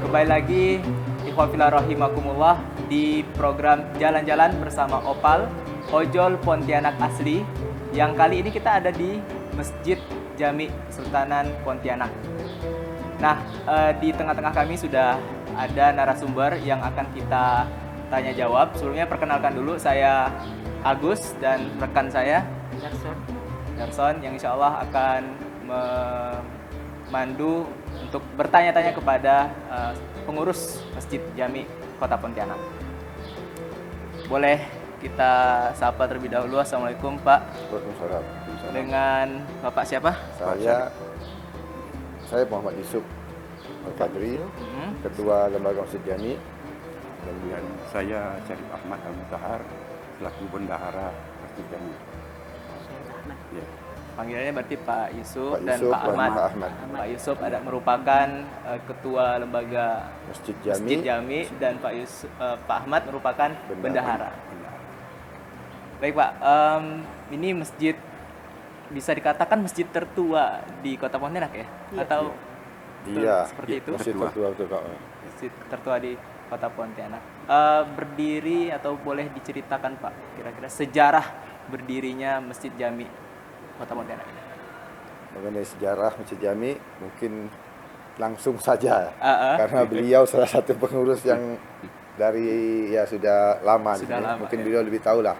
Kembali lagi ikhwan fillah rahimakumullah di program Jalan-Jalan bersama Opal Ojol Pontianak Asli, yang kali ini kita ada di Masjid Jami Sultanan Pontianak. Nah, di tengah-tengah kami sudah ada narasumber yang akan kita tanya jawab. Sebelumnya perkenalkan dulu, saya Agus dan rekan saya Darson yang insya Allah akan memandu untuk bertanya-tanya kepada pengurus Masjid Jami Kota Pontianak. Boleh kita sapa terlebih dahulu. Assalamualaikum Pak. Waalaikumsalam. Dengan Bapak siapa? Saya Muhammad Yusuf Al-Qadri, Ketua Lembaga Masjid Jami. Dan saya Syarif Ahmad Al-Mutahar, selaku Bendahara Masjid Jami. Ya. Panggilannya berarti Pak Yusuf, Pak dan Yusuf Pak Ahmad. Pak Ahmad. Pak Yusuf merupakan Ketua Lembaga Masjid Masjid Jami. Jami dan Pak Ahmad merupakan Bendahara. Baik Pak, ini masjid bisa dikatakan masjid tertua di Kota Pontianak ya? Atau Iya, seperti itu? Masjid tertua betul Kak. Masjid tertua di Kota Pontianak. Berdiri atau boleh diceritakan Pak kira-kira sejarah berdirinya Masjid Jami Kota Pontianak? Mengenai sejarah Masjid Jami mungkin langsung saja karena gitu. beliau salah satu pengurus yang dari sudah lama. Sudah lama, mungkin ya. beliau lebih tahu lah.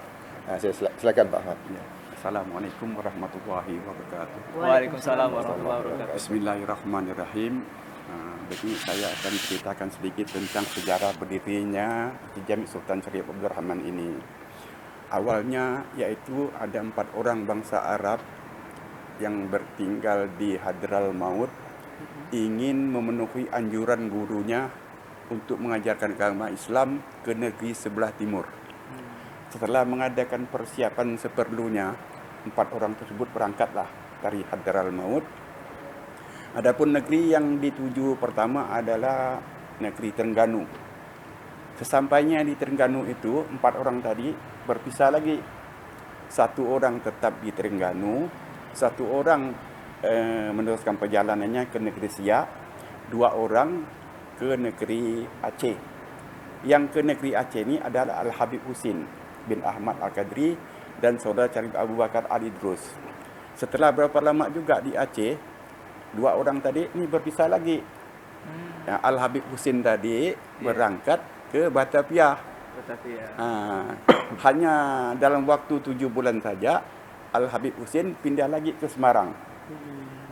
Nah, silakan Pak Ahmad. Ya. Assalamualaikum warahmatullahi wabarakatuh. Waalaikumsalam warahmatullahi wabarakatuh. Bismillahirrahmanirrahim. Begini saya akan ceritakan sedikit tentang sejarah berdirinya Masjid Jami Sultan Syarif Abdul Rahman ini. Awalnya yaitu ada 4 orang bangsa Arab yang bertinggal di Hadral Maut ingin memenuhi anjuran gurunya untuk mengajarkan agama Islam ke negeri sebelah timur. Setelah mengadakan persiapan seperlunya, 4 orang tersebut berangkatlah dari Hadral Maut. Adapun negeri yang dituju pertama adalah negeri Terengganu. Sesampainya di Terengganu itu, 4 orang tadi berpisah lagi. 1 orang tetap di Terengganu, 1 orang meneruskan perjalanannya ke negeri Siak, 2 orang ke negeri Aceh. Yang ke negeri Aceh ini adalah Al-Habib Husin bin Ahmad Al-Qadri dan saudara Syarif Abu Bakar Al-Idrus. Setelah berapa lama juga di Aceh, 2 orang tadi ini berpisah lagi. Al-Habib Husin tadi berangkat ke Batavia. Hanya dalam waktu 7 bulan saja Al-Habib Husin pindah lagi ke Semarang.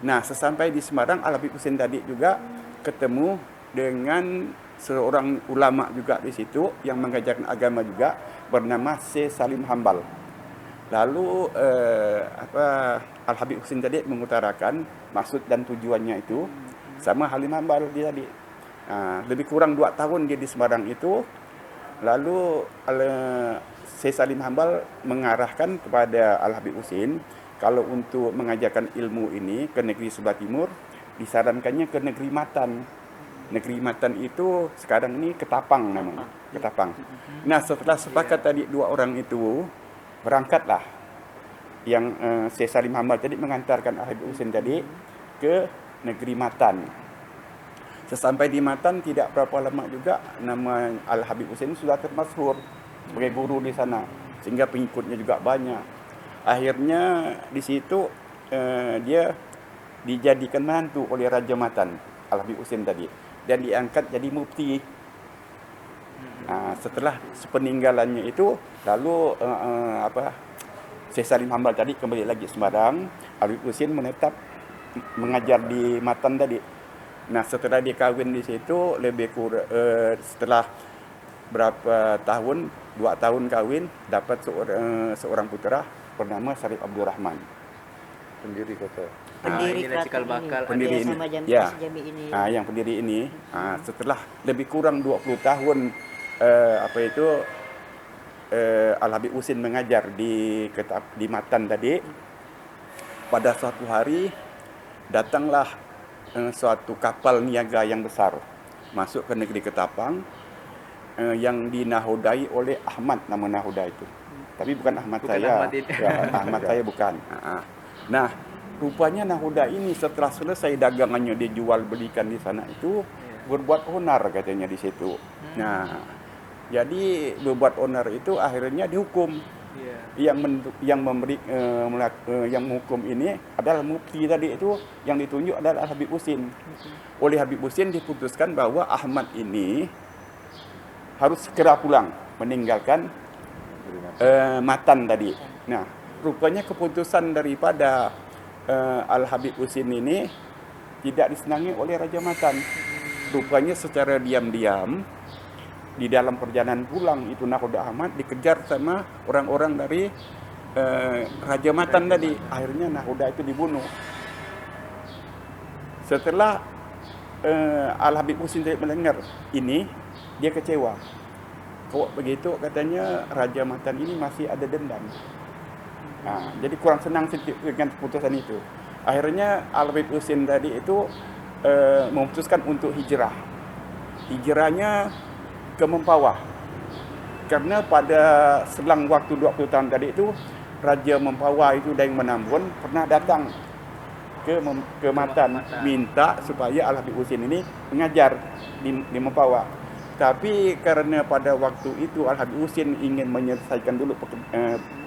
Nah, sesampai di Semarang, Al-Habib Husin tadi juga ketemu dengan seorang ulama juga di situ yang mengajarkan agama juga, bernama Syekh Salim Hambal. Lalu Al-Habib Husin tadi mengutarakan maksud dan tujuannya itu sama Halim Hambal dia tadi. Lebih kurang 2 tahun dia di Semarang itu. Lalu Syekh Salim Hambal mengarahkan kepada Al-Habib Husin kalau untuk mengajarkan ilmu ini ke negeri sebelah timur, disarankannya ke negeri Matan. Negeri Matan itu sekarang ini Ketapang namanya, Ketapang. Nah, setelah sepakat tadi 2 orang itu, berangkatlah yang Syekh Salim Hambal tadi mengantarkan Al-Habib Husin tadi ke negeri Matan. Sesampai di Matan tidak berapa lama juga nama Al-Habib Husin sudah termasyhur sebagai guru di sana, sehingga pengikutnya juga banyak. Akhirnya di situ dia dijadikan mantu oleh Raja Matan, Al-Habib Husin tadi, dan diangkat jadi mufti. Setelah sepeninggalannya itu, lalu Syekh Salim Hambal tadi kembali lagi Semarang. Al-Habib Husin menetap mengajar di Matan tadi. Nah, setelah dia kahwin di situ, lebih kurang setelah berapa tahun, 2 tahun kahwin, dapat seorang putera bernama Syarif Abdul Rahman. Pendiri kota. Pendiri cikal bakal pendiri ini. Jami ini. Yang pendiri ini. Setelah lebih kurang 20 tahun Al-Habib Husin mengajar di Matan tadi. Pada suatu hari datanglah suatu kapal niaga yang besar masuk ke negeri Ketapang yang dinahodai oleh Ahmad, nama nahoda itu. Tapi bukan Ahmad saya. Ahmad saya bukan. Nah, rupanya nahoda ini setelah selesai dagangannya dia jual belikan di sana itu, berbuat onar katanya di situ. Nah, jadi berbuat onar itu akhirnya dihukum. Iya. Yang memberi yang menghukum ini adalah mufti tadi itu, yang ditunjuk adalah Habib Husin. Oleh Habib Husin diputuskan bahwa Ahmad ini harus segera pulang meninggalkan Matan tadi. Nah, rupanya keputusan daripada Al Habib Husin ini tidak disenangi oleh Raja Matan. Rupanya secara diam-diam di dalam perjalanan pulang itu Nakhoda Ahmad dikejar sama orang-orang dari Raja Matan tadi. Akhirnya Nakhoda itu dibunuh. Setelah Al Habib Husin mendengar ini, dia kecewa. Kok begitu, katanya Raja Matan ini masih ada dendam. Nah, jadi kurang senang dengan keputusan itu. Akhirnya Al Habib Husin tadi itu memutuskan untuk hijrah. Hijrahnya ke Mempawah. Karena pada selang waktu 20 tahun tadi itu, Raja Mempawah itu Daeng Menambun pernah datang ke Matan minta supaya Al Habib Husin ini mengajar di Mempawah. Tapi karena pada waktu itu Al Habib Husin ingin menyelesaikan dulu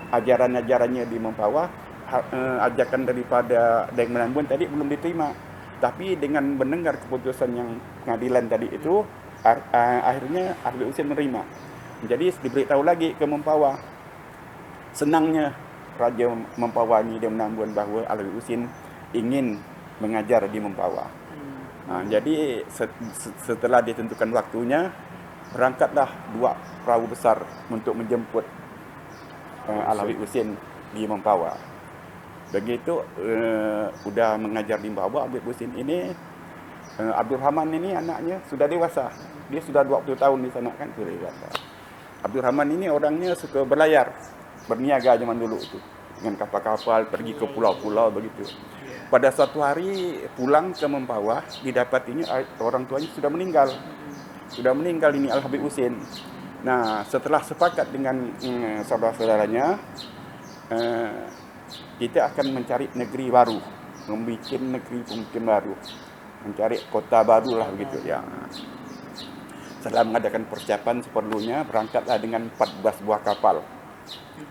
ajaran-ajarannya di Mempawah, ajakan daripada Daeng Menambun tadi belum diterima. Tapi dengan mendengar keputusan yang pengadilan tadi itu, akhirnya Al Habib Husin menerima. Jadi diberitahu lagi ke Mempawah. Senangnya Raja Mempawah ini Daeng Menambun bahwa Al Habib Husin ingin mengajar di Mempawah. Nah, jadi setelah ditentukan waktunya, berangkatlah 2 perahu besar untuk menjemput Al Habib Husin di Mempawah. Begitu udah mengajar di Mempawah, Al Habib Husin ini, Abdul Rahman ini anaknya sudah dewasa. Dia sudah 20 tahun di sana kan, sudah dewasa. Abdul Rahman ini orangnya suka berlayar, berniaga zaman dulu itu, dengan kapal-kapal pergi ke pulau-pulau begitu. Pada suatu hari pulang ke Mempawah, didapatinya orang tuanya sudah meninggal. Sudah meninggal ini Al Habib Husin. Nah, setelah sepakat dengan saudara-saudaranya, kita akan mencari negeri baru, membuat negeri pemimpin baru, mencari kota baru lah begitu ya. Setelah mengadakan persiapan seperlunya, berangkatlah dengan 14 buah kapal.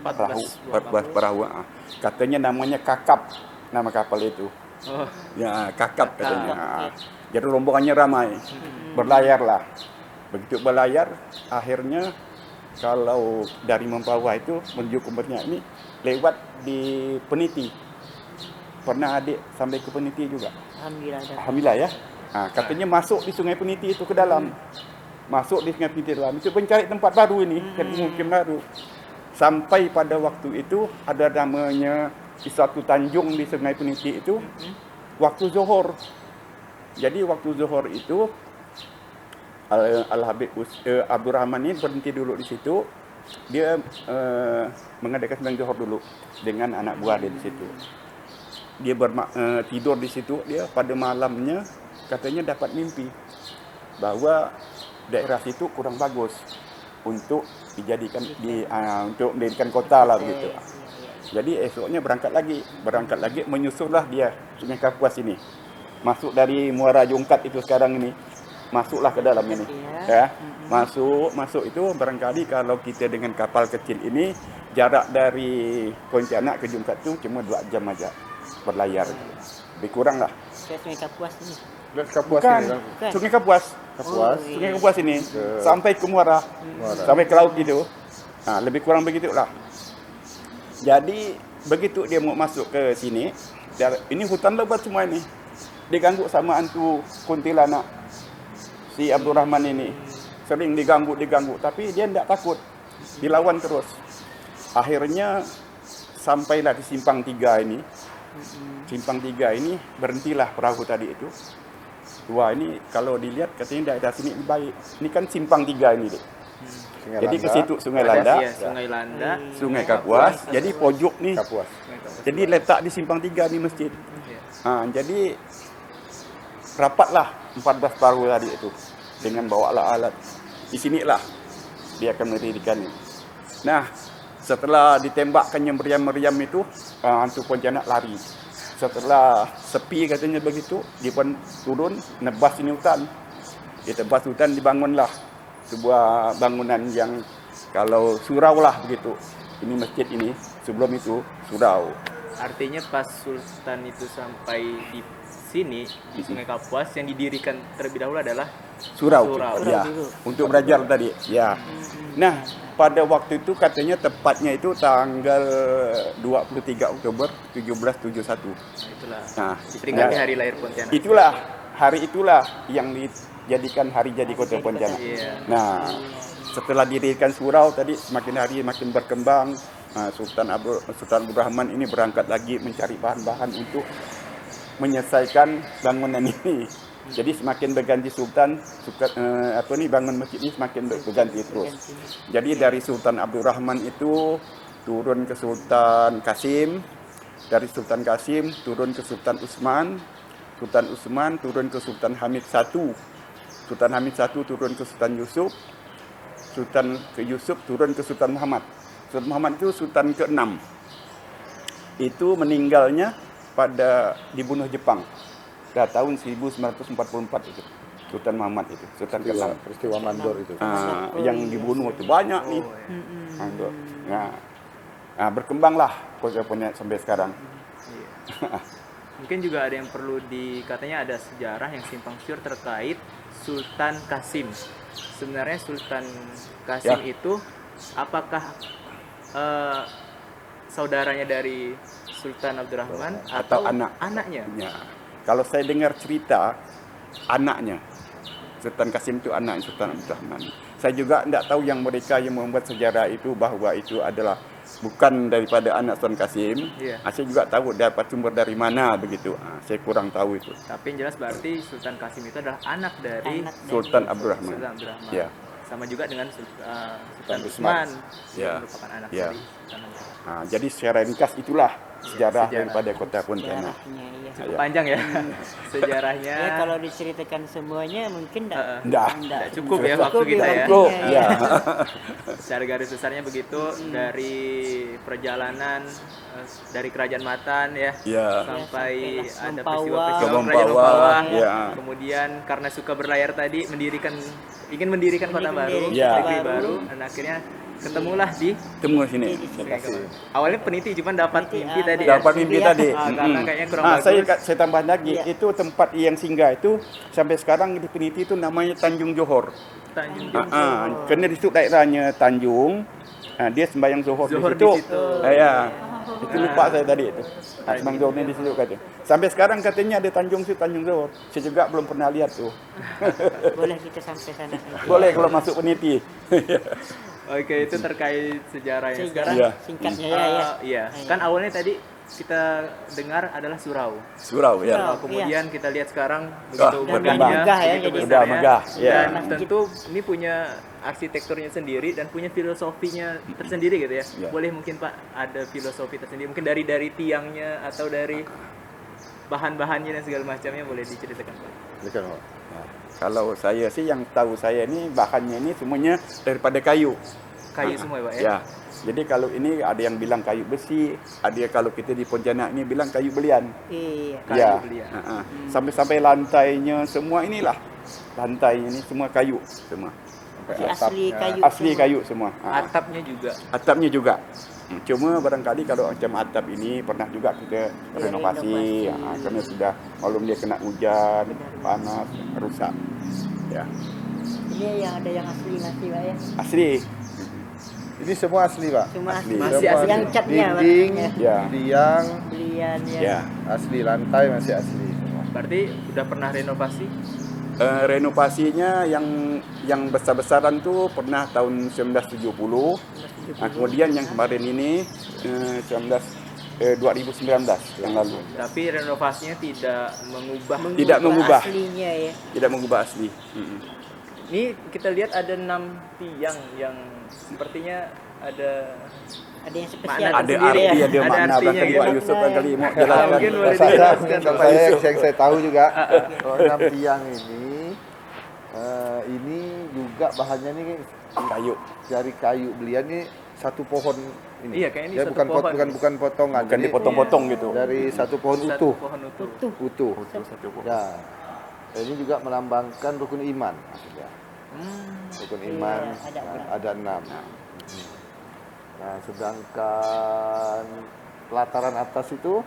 14 perahu. Katanya namanya Kakap, nama kapal itu. Ya, Kakap katanya. Jadi rombongannya ramai. Berlayarlah. Begitu berlayar, akhirnya kalau dari Mempawah itu menuju ke Berniak ini lewat di Peniti. Pernah adik sampai ke Peniti juga? Alhamdulillah ya. Nah, katanya masuk di Sungai Peniti itu ke dalam. Masuk di Sungai Peniti dalam itu mencari tempat baru ini, mungkin baru. Sampai pada waktu itu ada namanya di suatu tanjung di Sungai Peniti itu waktu zuhur. Jadi waktu zuhur itu Al Habib Abdul Rahman ini berhenti dulu di situ. Dia mengadakan sembahyang zuhur dulu dengan anak buah dia di situ. Dia tidur di situ. Dia pada malamnya katanya dapat mimpi bahwa daerah situ kurang bagus untuk dijadikan untuk mendirikan kota lah begitu. Jadi esoknya berangkat lagi menyusurlah dia Sungai Kapuas ini. Masuk dari Muara Jongkat itu sekarang ini. Masuklah ke dalam ini. Ya. Masuk itu barangkali kalau kita dengan kapal kecil ini jarak dari Pontianak ke Jongkat itu cuma 2 jam aja berlayar. Lebih kurang lah. Sungai Kapuas ini. Bukan. Sungai Kapuas. Sungai Kapuas ini sampai ke Muara. Sampai ke laut itu. Nah, lebih kurang begitulah. Jadi begitu dia mau masuk ke sini, ini hutan lebat semua ini. Diganggu sama hantu kuntilanak. Si Abdul Rahman ini sering diganggu, tapi dia tidak takut. Dilawan terus. Akhirnya sampailah di simpang 3 ini. Simpang 3 ini berhentilah perahu tadi itu. Wah, ini kalau dilihat katanya daerah sini baik. Ini kan simpang 3 ini, Dek. Jadi ke situ Sungai Landa, Sungai Landa, Sungai Kapuas. Jadi pojok nih. Kapuas. Jadi letak di simpang 3 di masjid. Jadi rapatlah 14 perahu tadi itu dengan bawa alat-alat. Di sinilah dia akan mendirikan. Nah, setelah ditembakkannya meriam-meriam itu, hantu Pontianak lari. Setelah sepi katanya begitu, dia pun turun nebas ini hutan. di tempat sultan dibangunlah sebuah bangunan yang kalau surau lah begitu. Ini masjid ini, sebelum itu surau. Artinya pas sultan itu sampai di sini di Sungai Kapuas, yang didirikan terlebih dahulu adalah Surau. Surau. Ya, untuk belajar tadi. Ya. Nah, pada waktu itu katanya tepatnya itu tanggal 23 Oktober 1771. Itulah Nah, diperingati ya. hari lahir Pontianak. Itulah hari itulah yang dijadikan hari jadi kota Pontianak. Iya. Nah, setelah didirikan surau tadi semakin hari makin berkembang. Sultan Abdul Rahman ini berangkat lagi mencari bahan-bahan untuk menyelesaikan bangunan ini. Jadi semakin berganti sultan, bangun masjid ini semakin berganti terus. Jadi dari Sultan Abdul Rahman itu turun ke Sultan Kasim, dari Sultan Kasim turun ke Sultan Utsman, Sultan Utsman turun ke Sultan Hamid I, Sultan Hamid I turun ke Sultan Yusuf, Sultan ke Yusuf turun ke Sultan Muhammad. Sultan Muhammad itu Sultan ke-6. Itu meninggalnya dibunuh Jepang. Dah tahun 1944 itu. Sultan Muhammad itu, Sultan ke-6. Peristiwa Mandor itu. Yang dibunuh itu banyak nih. Mandor. Nah, berkembanglah kota Pontianak sampai sekarang. Iya. Mungkin juga ada yang perlu katanya ada sejarah yang simpang siur terkait Sultan Kasim. Sebenarnya Sultan Kasim itu apakah saudaranya dari Sultan Abdurrahman atau anaknya? Ya. Kalau saya dengar cerita anaknya, Sultan Kasim itu anak Sultan Abdurrahman. Saya juga tidak tahu yang mereka yang membuat sejarah itu bahwa itu adalah bukan daripada anak Sultan Kasim. Yeah. Saya juga tahu dapat sumber dari mana begitu. Saya kurang tahu itu. Tapi yang jelas berarti Sultan Kasim itu adalah anak dari Sultan Abdurrahman. Sultan Abdurrahman. Ya. Sama juga dengan Sultan Utsman. yang Ya. merupakan anak Ya. dari Sultan Abdurrahman. Nah, jadi secara ringkas itulah sejarah sejarah. daripada kota Pontianak. Sejarahnya, iya. Cukup Ya. panjang ya sejarahnya. Ya, kalau diceritakan semuanya mungkin Nggak. Cukup ya waktu kita ya. Cukup, Iya. ya. Secara garis besarnya begitu dari perjalanan dari Kerajaan Matan ya, Ya. sampai Ya, ada Mempawah. peristiwa-peristiwa Ke Kerajaan Mempawah, Mempawah. ya. Kemudian karena suka berlayar tadi ingin mendirikan kota baru, Ya. negeri baru, dan akhirnya ketemulah di Temu sini. Sungai Kapuas. Awalnya peniti cuman dapat mimpi tadi. Dapat ya. mimpi Iya. tadi. Karena kayaknya kurang bagus. Saya tambah lagi, Iya. itu tempat yang singgah itu sampai sekarang di Peniti itu namanya Tanjung Johor. Tanjung Jung. Karena di situ daerahnya Tanjung, dia sembahyang Zuhur Zuhur di situ. di situ. Ya. Itu lupa saya tadi itu. Sembahyang Zuhurnya di situ katanya. Sampai sekarang katanya ada Tanjung Zuhur. Saya juga belum pernah lihat tuh. boleh kita sampai sana. Boleh kalau masuk Peniti. Oke, itu terkait sejarahnya. Sejarah Sekarang Iya. singkatnya ya. iya. Kan awalnya tadi kita dengar adalah surau. Surau ya. Surau. Kemudian kita lihat sekarang begitu berkembang. megahnya, Megah ya, begitu jadi. Udah besarnya. megah, ya. Dan tentu ini punya arsitekturnya sendiri dan punya filosofinya tersendiri gitu ya. Ya. Boleh mungkin Pak ada filosofi tersendiri, mungkin dari tiangnya atau dari bahan-bahannya dan segala macamnya, boleh diceritakan Pak? Silakan, Pak. Kalau saya sih yang tahu saya ini bahannya ini semuanya daripada kayu. Kayu semua ya Pak ya? Ya. Jadi kalau ini ada yang bilang kayu besi, ada kalau kita di Pontianak ini bilang kayu belian. Iya. Kayu Ya. belian. Sampai-sampai lantainya semua inilah. Lantainya ini semua kayu semua. Sampai Asli atapnya. kayu. Asli semua. kayu semua. Atapnya juga. Atapnya juga. Cuma barangkali kalau macam atap ini pernah juga kita renovasi. renovasi. Karena sudah maklum dia kena hujan, panas, rusak. Ya. Ini yang ada yang asli masih Pak ya. Asli. Ini semua asli, Pak. Cuma Asli. asli. Masih Semua asli. Yang catnya dinding, Pak. Ya. tiang, Belian ya. Ya. asli, lantai masih asli semua. Berarti udah pernah renovasi? Renovasinya yang besar-besaran tuh pernah tahun 1970. Nah, kemudian yang kemarin ini 2019 yang lalu. Tapi renovasinya tidak mengubah. Tidak mengubah. Aslinya ya. Tidak mengubah asli. Ini kita lihat ada 6 tiang yang sepertinya ada Ada yang spesial. Makna Ada tersendiri arti, ya. ada Ada makna. artinya Barangkali gitu. Pak Yusuf barangkali mau Mungkin jelaskan. boleh Kalau saya, dijelaskan, kalau Pak saya Yusuf. yang saya tahu juga, kalau 6 tiang ini juga bahannya nih Kayu. dari kayu belian nih satu pohon ini. Iya, kayaknya ini Ya, satu bukan pohon. bukan potongan. Bukan Jadi dipotong-potong gitu. dari satu pohon Satu utuh. pohon utuh. Utuh. Utuh. Satu pohon. Ya. Ini juga melambangkan rukun iman maksudnya. Rukun iman ada ada 6. Nah, sedangkan pelataran atas itu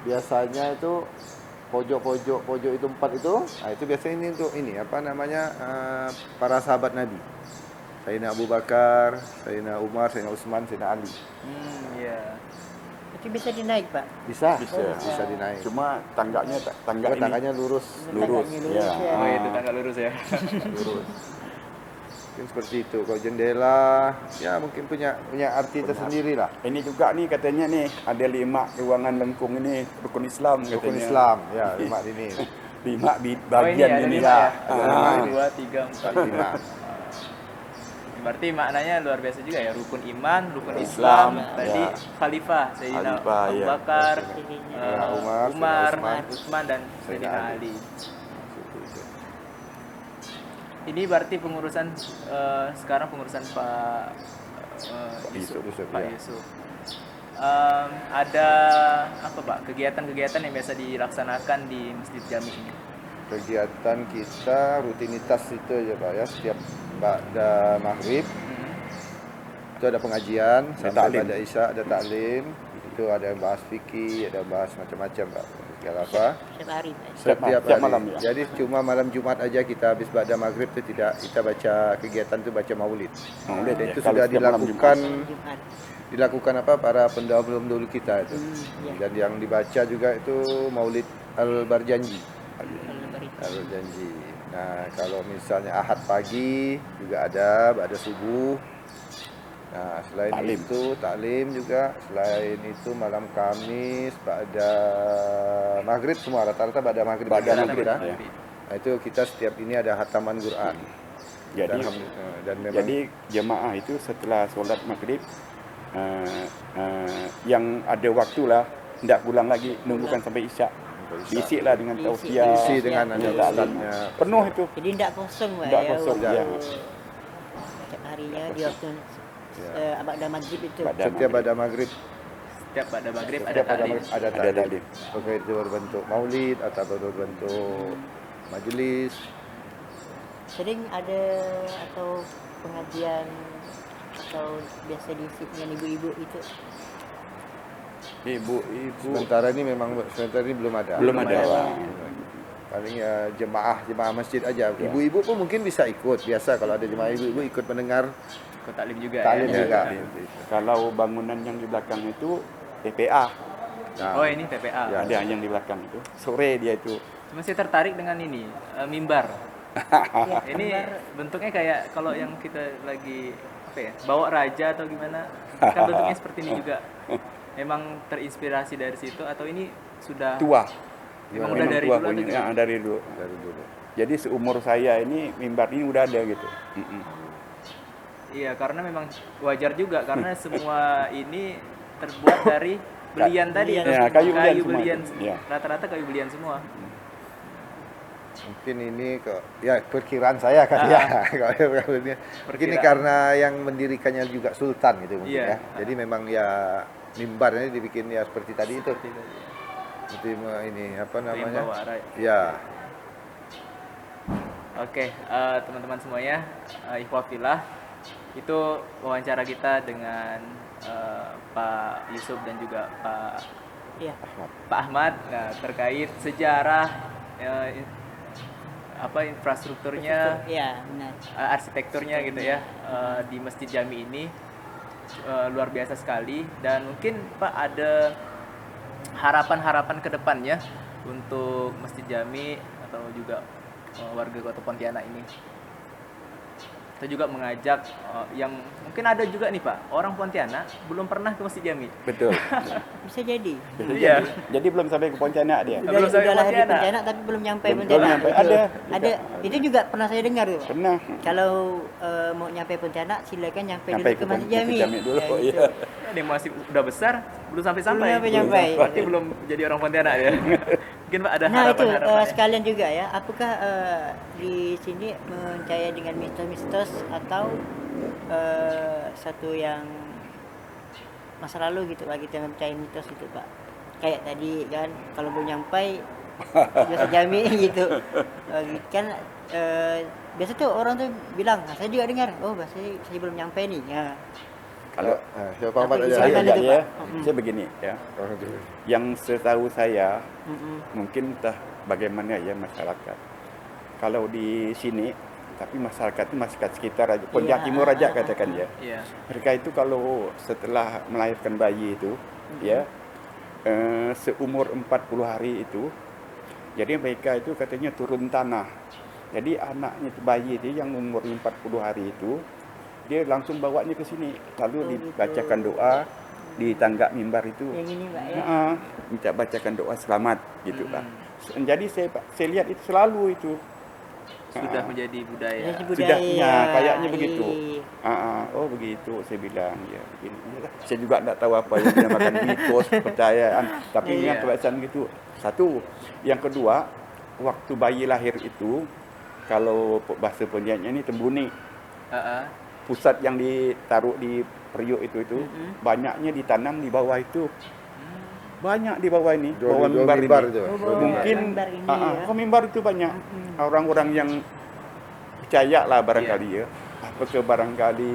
biasanya itu pojok itu 4 itu. Nah, itu biasanya ini untuk ini apa namanya para sahabat Nabi. Sayyidina Abu Bakar, Sayyidina Umar, Sayyidina Utsman, Sayyidina Ali. Iya. Itu bisa dinaik, Pak. Bisa, Bisa. bisa dinaik. Cuma tangganya tangga ini Tangganya lurus, lurus. Tangganya Ya. ya. Oh, itu tangga lurus ya. lurus. Mungkin seperti itu. Kalau jendela, ya mungkin punya arti tersendiri lah. Ini juga nih katanya nih ada 5 ruangan lengkung ini rukun Islam katanya. Rukun Islam, ya 5 ini. 5 di Oh, bagian ada ini 5 ya. ya. Ah. 2, 3, 4, 5. Berarti maknanya luar biasa juga ya, rukun iman, rukun Islam, Islam, tadi ya. khalifah Sayyidina Khalifah, Abu ya. Bakar, Sayyidina Umar, Umar, Sayyidina Utsman dan Sayyidina Sayyidina Ali. Ini berarti pengurusan sekarang pengurusan Pak Yusuf. Yusuf, Pak ya. Yusuf. Ada apa Pak kegiatan-kegiatan yang biasa dilaksanakan di Masjid Jami ini? Kegiatan kita rutinitas itu aja Pak ya, setiap pada maghrib itu ada pengajian sampai taklim. pada isya ada taklim, itu ada yang bahas fikih, ada yang bahas macam-macam Pak. Segala apa? Setiap hari, Pak. Setiap Setiap hari. malam, ya? Jadi cuma malam Jumat aja kita habis pada maghrib itu tidak kita baca kegiatan itu baca maulid. Maulid, Dan ya. itu Kalau sudah setiap malam dilakukan Jumat. dilakukan apa para pendahulu kita itu. Ya. Dan yang dibaca juga itu Maulid Al-Barjanji. Kalau berita. Al-Barjanji. Nah, kalau misalnya Ahad pagi juga ada subuh. Nah, selain Taklim. itu taklim juga. Selain itu malam Kamis pada maghrib semua rata-rata pada maghrib. Pada Ada maghrib, kita. ya. Nah, itu kita setiap ini ada hataman Quran. Jadi Dan memang jadi jemaah itu setelah sholat maghrib yang ada waktu lah tidak pulang lagi nunggukan sampai isya. Diisi lah dengan Diisi. tausiah. diisi dengan Ya, ada ya. ustaznya. Penuh itu. Jadi tidak kosong, Pak. Tidak ya, kosong, waktu ya. Setiap harinya di waktu Ya. abad maghrib itu. Pada Setiap pada maghrib Setiap pada maghrib ada Setiap pada taklim. maghrib ada Ada taklim. taklim. Oke, itu berbentuk maulid atau berbentuk majelis. Sering ada atau pengajian atau biasa diisi dengan ibu-ibu itu. Ibu-ibu Sementara ini belum ada. belum ada. ada. Paling ya jemaah masjid aja. Ibu-ibu pun mungkin bisa ikut. Biasa kalau ada jemaah ibu-ibu ikut mendengar Ikut taklim juga taklim ya. juga. Kalau bangunan yang di belakang itu TPA. Nah, Oh, ini TPA. Ya. Ada yang di belakang itu. Sore dia itu. Cuma saya tertarik dengan ini, mimbar. Ya, Ini bentuknya kayak kalau yang kita lagi apa ya, bawa raja atau gimana, kan bentuknya seperti ini juga. Emang terinspirasi dari situ atau ini sudah Tua. Emang udah dari tua dulu atau punya. gimana? Ya, dari dulu. dari dulu. Jadi seumur saya ini mimbar ini udah ada gitu. Iya, karena memang wajar juga karena semua ini terbuat dari belian tadi. Ya, kayu belian semua belian. itu. Ya. Rata-rata kayu belian semua. Mungkin ini ya perkiraan saya kan ya. Kalau ini mungkin ini Perkiraan. karena yang mendirikannya juga sultan gitu mungkin Iya. ya. Jadi memang ya mimbar ini dibikin ya seperti tadi itu. Seperti tadi. Seperti ini apa Yang namanya? bawa raja. Ya. Oke, teman-teman semuanya, ikhwah fillah, itu wawancara kita dengan Pak Yusuf dan juga Iya. Pak Ahmad, nah, terkait sejarah infrastrukturnya, Iya, benar. arsitekturnya gitu ya di Masjid Jami ini luar biasa sekali, dan mungkin Pak ada harapan-harapan ke depannya untuk Masjid Jami atau juga warga Kota Pontianak ini. Kita juga mengajak yang mungkin ada juga nih Pak, orang Pontianak belum pernah ke Masjid Jami. Betul. Bisa jadi. Iya. Jadi belum sampai ke Pontianak dia. Belum sampai Udah lahir di Pontianak. Pontianak tapi belum nyampe Belum Pontianak. nyampe. Itu. Ada. Ada. Itu juga pernah saya dengar tuh. Pak. Pernah. Kalau mau nyampe Pontianak silakan nyampe Nyampe dulu ke ke Masjid Masjid Jami. Jami dulu, Ya, iya. gitu. Ini masih udah besar, belum sampai-sampai. Belum sampai-sampai. Berarti belum jadi orang Pontianak ya. Mungkin Pak ada Nah itu harapan-harapan. sekalian juga ya. Apakah di sini percaya dengan mitos-mitos atau satu yang masa lalu gitu Pak, kita percaya mitos itu Pak. Kayak tadi kan kalau belum nyampai Biasa Jami gitu. Kan biasa tuh orang tuh bilang, saya juga dengar, oh bahasa saya belum nyampe nih. Ya. Kalau Siapa Ahmad Apa aja. saya Silakan ya, itu, ya, Pak. saya begini ya. Orang dulu. Yang setahu saya Mm-mm. mungkin entah bagaimana ya masyarakat. Kalau di sini, tapi masyarakat itu masyarakat sekitar aja, Pontianak Iya. Timur aja katakan ya. Iya. Mereka itu kalau setelah melahirkan bayi itu, ya seumur 40 hari itu, jadi mereka itu katanya turun tanah. Jadi anaknya itu, bayi itu yang umur 40 hari itu, dia langsung bawanya ke sini, lalu Oh, dibacakan gitu. doa di tangga mimbar itu. Yang ini Mbak ya. Minta bacakan doa selamat gitu lah. Mm-mm. Jadi saya lihat itu selalu itu. Sudah menjadi budaya. Jadi Sudah, budaya. ya, kayaknya begitu. Iya. Oh begitu, saya bilang ya begini. Saya juga tidak tahu apa yang dinamakan mitos, kepercayaan. Tapi Iya. yang kebiasaan gitu. Satu, yang kedua, waktu bayi lahir itu, kalau bahasa Pontianaknya ini tembuni, Heeh. pusat yang ditaruh di periuk itu Mm-mm. banyaknya ditanam di bawah itu. Banyak di bawah ini, Dua bawah mimbar ini. mimbar itu. Oh, Dua bawah mimbar. Mungkin mimbar ini ya. mimbar itu banyak Mm-mm. orang-orang yang percaya lah barangkali ya. Apakah barangkali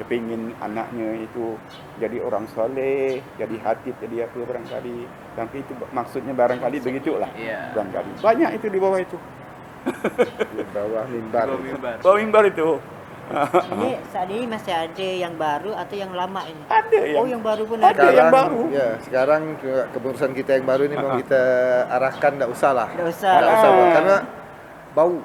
kepingin anaknya itu jadi orang soleh, jadi hatib, jadi apa barangkali. Tapi itu maksudnya barangkali begitulah. Iya. Barangkali banyak itu di bawah itu. Di bawah mimbar. Dua mimbar. Bawah mimbar itu. Ini saat ini masih ada yang baru atau yang lama ini? Ada yang Oh yang baru pun ada. ada. yang baru. Ya, sekarang kepengurusan kita yang baru ini mau kita arahkan, tidak usah lah. Nggak usah. Nggak usah, Bang. Karena bau.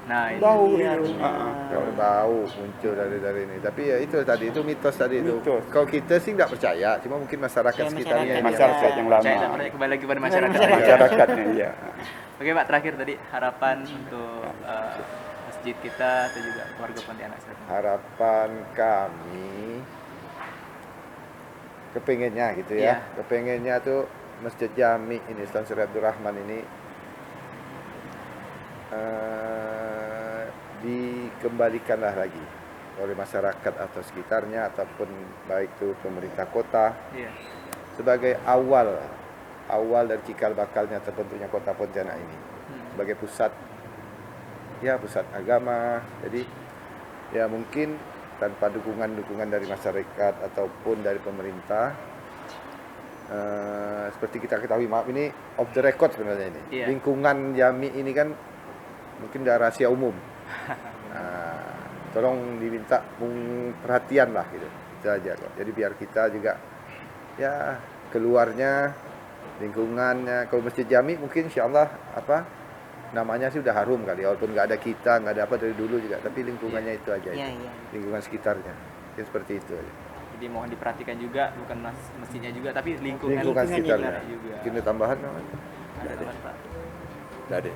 Nah, ini. Bau Iya, itu. benar. Kalau bau muncul dari ini. Tapi ya itu tadi, itu mitos tadi itu. Mitos. Kalau kita sih nggak percaya, cuma mungkin masyarakat Ya, sekitarnya. masyarakat. Masyarakat yang lama. Saya tidak percaya, kembali lagi pada masyarakat. Masyarakat. Masyarakatnya iya. Oke Pak, terakhir tadi harapan untuk masjid kita atau juga warga Pontianak. Harapan kami kepengennya gitu Iya. ya. Kepengennya tuh Masjid Jami ini, Sultan Syarif Abdul Rahman ini dikembalikanlah lagi oleh masyarakat atau sekitarnya ataupun baik itu pemerintah kota Iya. sebagai awal dari cikal bakalnya terbentuknya kota Pontianak ini sebagai pusat agama. Jadi ya mungkin tanpa dukungan dari masyarakat ataupun dari pemerintah, seperti kita ketahui, maaf ini off the record sebenarnya ini. Iya. Lingkungan Jami ini kan mungkin udah rahasia umum. Tolong diminta perhatian lah gitu. Itu aja kok. Jadi biar kita juga ya keluarnya, lingkungannya. Kalau Masjid Jami mungkin insyaallah namanya sih udah harum kali, walaupun nggak ada kita, nggak ada apa dari dulu juga, tapi lingkungannya itu aja, Iya, itu. iya. Lingkungan sekitarnya, ya seperti itu aja. Jadi mohon diperhatikan juga, bukan masjidnya juga, tapi lingkungan, Lingkungan lingkungannya sekitarnya. juga. Mungkin ada tambahan namanya. Ada tambahan, Pak. Dari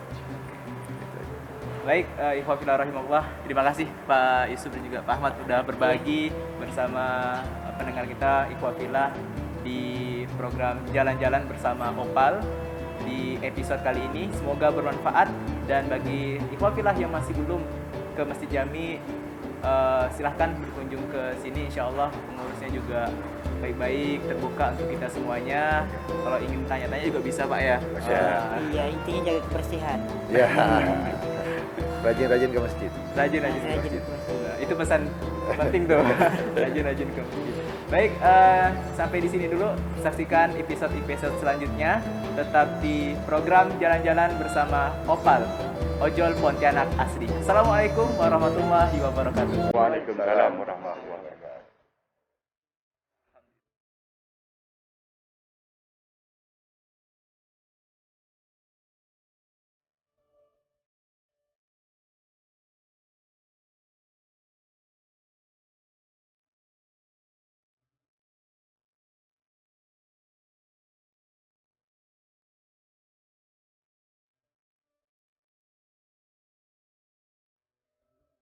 Baik, ikhwah fillah rahimahullah. Terima kasih Pak Yusuf dan juga Pak Ahmad sudah berbagi bersama pendengar kita ikhwah fillah di program Jalan-Jalan bersama Opal di episode kali ini. Semoga bermanfaat, dan bagi ikhwah fillah yang masih belum ke Masjid Jami, silahkan berkunjung ke sini. Insya Allah pengurusnya juga baik-baik, terbuka untuk kita semuanya. Kalau ingin tanya-tanya juga bisa Pak ya. Iya, intinya jaga kebersihan. Ya, rajin-rajin ke masjid. Rajin-rajin ke Rajin masjid. ke masjid. Nah, itu pesan penting tuh. Rajin-rajin ke masjid. Baik, sampai di sini dulu. Saksikan episode selanjutnya. Tetap di program Jalan-Jalan bersama Opal, Ojol Pontianak Asli. Assalamualaikum warahmatullahi wabarakatuh. Waalaikumsalam warahmatullahi wabarakatuh.